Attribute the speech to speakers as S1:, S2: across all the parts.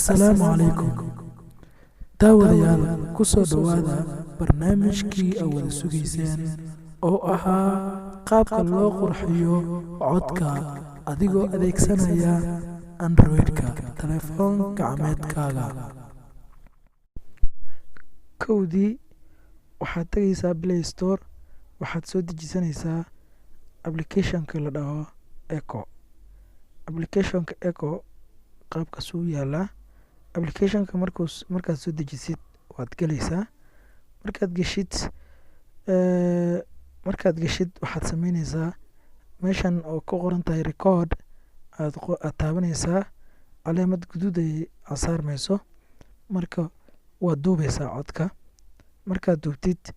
S1: Assalaamu calaykum daawadayaal ku soo dhowaada barnaamijkii aad wada sugayseen oo ahaa qaabka loo qurxiyo codka adigoo adeegsanaya Android-ka telefoon gacmeedkaaga. Kowdii waxaad tagaysaa Play Store, waxaad soo dejisanaysaa application-ka la dhaho Echo. Application-ka Echo qaabkaas uu yaalaa. Application-ka markaad soo dejisid waad galaysaa. Markaad gashid waxaad sameynaysaa meeshan oo ku qoran tahay record aad taabanaysaa calaamad guduud ay saarmayso. Marka waad duubaysaa codka. Markaad duubtid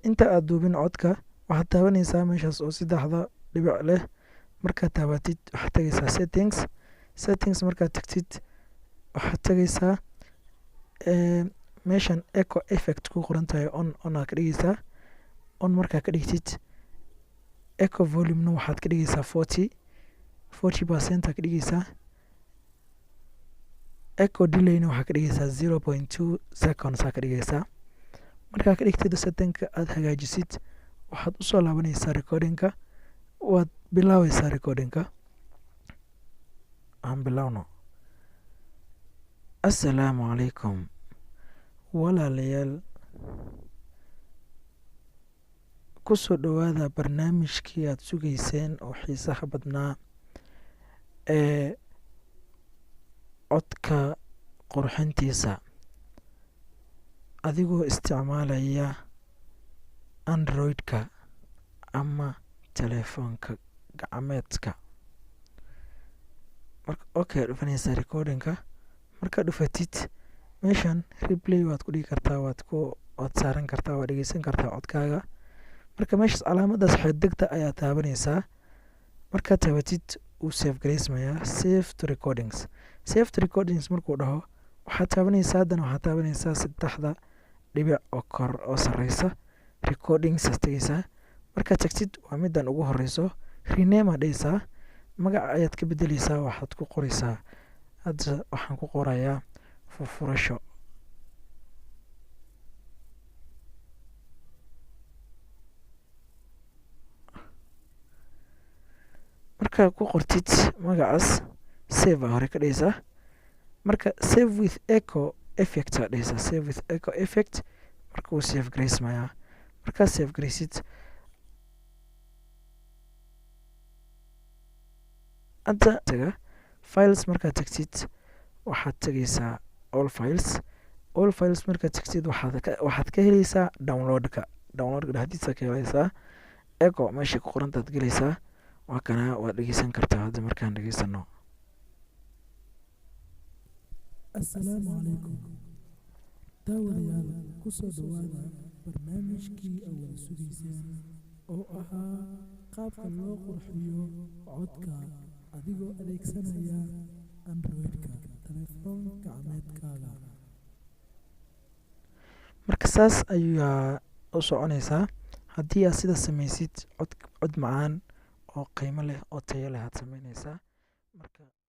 S1: inta aad duubin codka waxaad taabanaysaa meeshaas oo saddexda dhibic leh. Markaad taabatid waxaad tagaysaa settings markaad tagtid waxaad tagaysaa meeshan echo effect ku qoran tahay on aad ka dhigaysaa. On markaa ka dhigtid echo volume-na waxaad ka dhigaysaa 40% ka dhigaysaa. Echo delay-na waxaad ka dhigaysaa 0.2 seconds ka dhigaysaa. Markaa ka dhigtid setting-ka aad hagaajisid waxaad u soo laabanaysaa recording-ka. Waad bilaabaysaa recording-ka. Aan bilowno. Assalaamu calaykum walaalayaal ku soo dhowaada barnaamijkii aad sugayseen oo xiisaha badnaa ee codka qurxintiisa adigoo isticmaalaya Android-ka ama telefoonka gacmeedka. Okay, dhufanaysaa recording-ka. Markaad dhufatid meeshan replay waad ku dhigi kartaa, waad saaran kartaa, waad dhegeysan kartaa codkaaga. Marka meeshaas calaamadaas xigta ayaa taabanaysaa. Markaad taabatid uu save gareysmayaa save to recordings markuu dhaho waxaad taabanaysaa saddexda dhibic oo kor oo sareysa recordings tagaysaa. Markaad tagtid waa midan ugu horeyso rename aad dhigaysaa. Magaca ayaad ka bedelaysaa. Waxaad ku qoraysaa hadda waxaan ku qorayaa furfurasho. Markaad ku qortid magacaas save hore ka dhigaysaa. Marka save with echo effect aad dhigaysaa. Save with echo effect markuu save gareysmayaa. Markaad save gareysid anta taga files. Markaad tagtid waxaad tagaysaa all files markaad tagtid waxaad ka helaysaa download-ka dhexdiisa ka helaysaa echo meesha ku qorantaad galaysaa. waa kana waad dhegeysan kartaa. hadda markaan dhegeysano.
S2: Assalaamu calaykum daawadayaal ku soo dhowaada barnaamijkii aad wada sugayseen oo ahaa qaabka loo qurxiyo codka adigoo adeegsanaya Android-ka telefoon gacmeedkaaga.
S1: Marka saas ayaa u soconaysaa. haddii aad sida samaysid cod macaan oo qiimo leh oo tayo leh aad samaynaysaa. marka